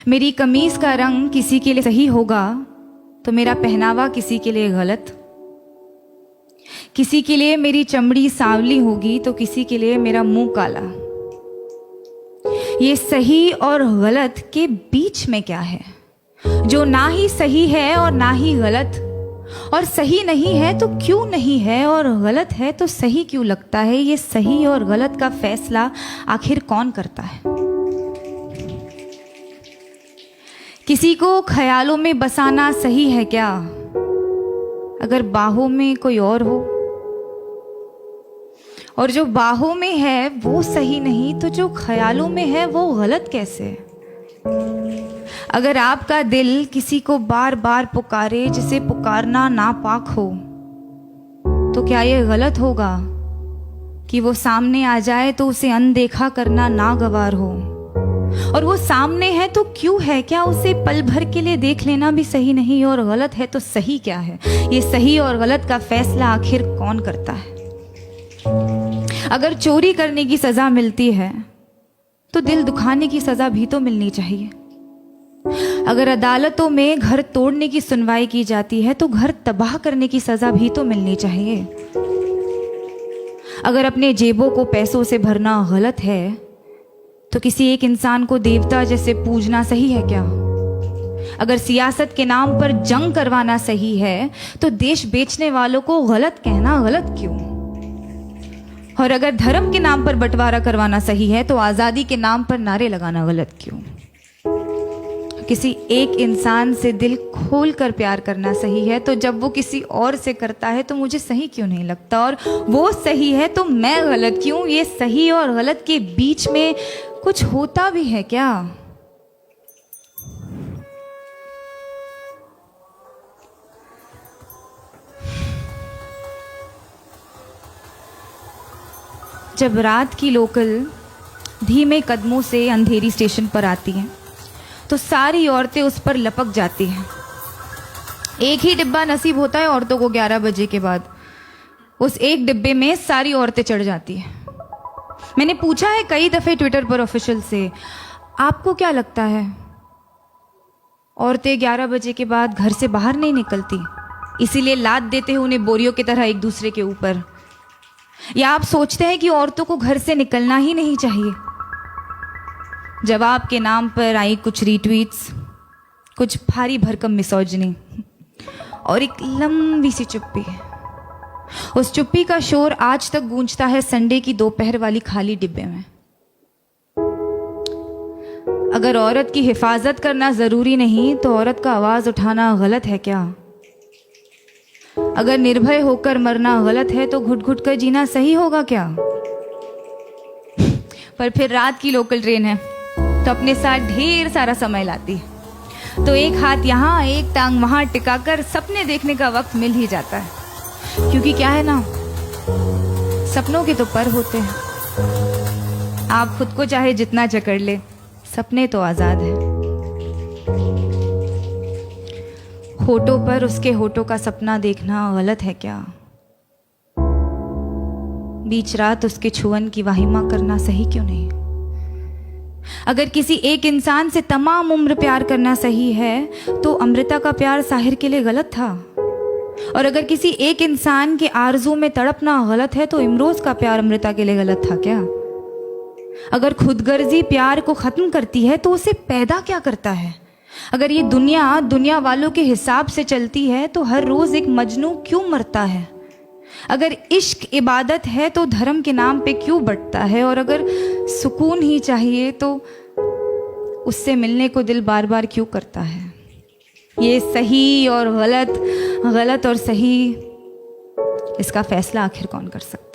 मेरी कमीज का रंग किसी के लिए सही होगा तो मेरा पहनावा किसी के लिए गलत। किसी के लिए मेरी चमड़ी सांवली होगी तो किसी के लिए मेरा मुंह काला। ये सही और गलत के बीच में क्या है, जो ना ही सही है और ना ही गलत, और सही नहीं है तो क्यों नहीं है, और गलत है तो सही क्यों लगता है। ये सही और गलत का फैसला आखिर कौन करता है। किसी को ख्यालों में बसाना सही है क्या, अगर बाहों में कोई और हो, और जो बाहों में है वो सही नहीं तो जो ख्यालों में है वो गलत कैसे। अगर आपका दिल किसी को बार बार पुकारे जिसे पुकारना नापाक हो, तो क्या ये गलत होगा कि वो सामने आ जाए तो उसे अनदेखा करना नागवार हो। और वो सामने है तो क्यों है, क्या उसे पल भर के लिए देख लेना भी सही नहीं। और गलत है तो सही क्या है, ये सही और गलत का फैसला आखिर कौन करता है। अगर चोरी करने की सजा मिलती है तो दिल दुखाने की सजा भी तो मिलनी चाहिए। अगर अदालतों में घर तोड़ने की सुनवाई की जाती है तो घर तबाह करने की सजा भी तो मिलनी चाहिए। अगर अपने जेबों को पैसों से भरना गलत है तो किसी एक इंसान को देवता जैसे पूजना सही है क्या। अगर सियासत के नाम पर जंग करवाना सही है तो देश बेचने वालों को गलत कहना गलत क्यों। और अगर धर्म के नाम पर बंटवारा करवाना सही है तो आज़ादी के नाम पर नारे लगाना गलत क्यों। किसी एक इंसान से दिल खोल कर प्यार करना सही है तो जब वो किसी और से करता है तो मुझे सही क्यों नहीं लगता। और वो सही है तो मैं गलत क्यों। ये सही और गलत के बीच में कुछ होता भी है क्या। जब रात की लोकल धीमे कदमों से अंधेरी स्टेशन पर आती है तो सारी औरतें उस पर लपक जाती हैं। एक ही डिब्बा नसीब होता है औरतों को 11 बजे के बाद। उस एक डिब्बे में सारी औरतें चढ़ जाती हैं। मैंने पूछा है कई दफे ट्विटर पर ऑफिशियल से, आपको क्या लगता है औरतें 11 बजे के बाद घर से बाहर नहीं निकलती, इसीलिए लाद देते हैं उन्हें बोरियों की तरह एक दूसरे के ऊपर, या आप सोचते हैं कि औरतों को घर से निकलना ही नहीं चाहिए। जवाब के नाम पर आई कुछ रीट्वीट्स, कुछ भारी भरकम मिसोजिनी और एक लंबी सी चुप्पी। उस चुप्पी का शोर आज तक गूंजता है संडे की दोपहर वाली खाली डिब्बे में। अगर औरत की हिफाजत करना जरूरी नहीं तो औरत का आवाज उठाना गलत है क्या। अगर निर्भय होकर मरना गलत है तो घुट घुट कर जीना सही होगा क्या। पर फिर रात की लोकल ट्रेन है तो अपने साथ ढेर सारा समय लाती है, तो एक हाथ यहाँ एक टांग वहां टिकाकर सपने देखने का वक्त मिल ही जाता है। क्योंकि क्या है ना, सपनों के तो पर होते हैं। आप खुद को चाहे जितना जकड़ ले, सपने तो आजाद है। होठों पर उसके होठों का सपना देखना गलत है क्या। बीच रात उसके छुअन की वाहिमा करना सही क्यों नहीं। अगर किसी एक इंसान से तमाम उम्र प्यार करना सही है तो अमृता का प्यार साहिर के लिए गलत था। और अगर किसी एक इंसान के आरज़ू में तड़पना गलत है तो इमरोज का प्यार अमृता के लिए गलत था क्या। अगर खुदगर्जी प्यार को खत्म करती है तो उसे पैदा क्या करता है। अगर ये दुनिया वालों के हिसाब से चलती है तो हर रोज एक मजनू क्यों मरता है। अगर इश्क इबादत है तो धर्म के नाम पे क्यों बंटता है। और अगर सुकून ही चाहिए तो उससे मिलने को दिल बार बार क्यों करता है। ये सही और गलत, गलत और सही, इसका फैसला आखिर कौन कर सकता है।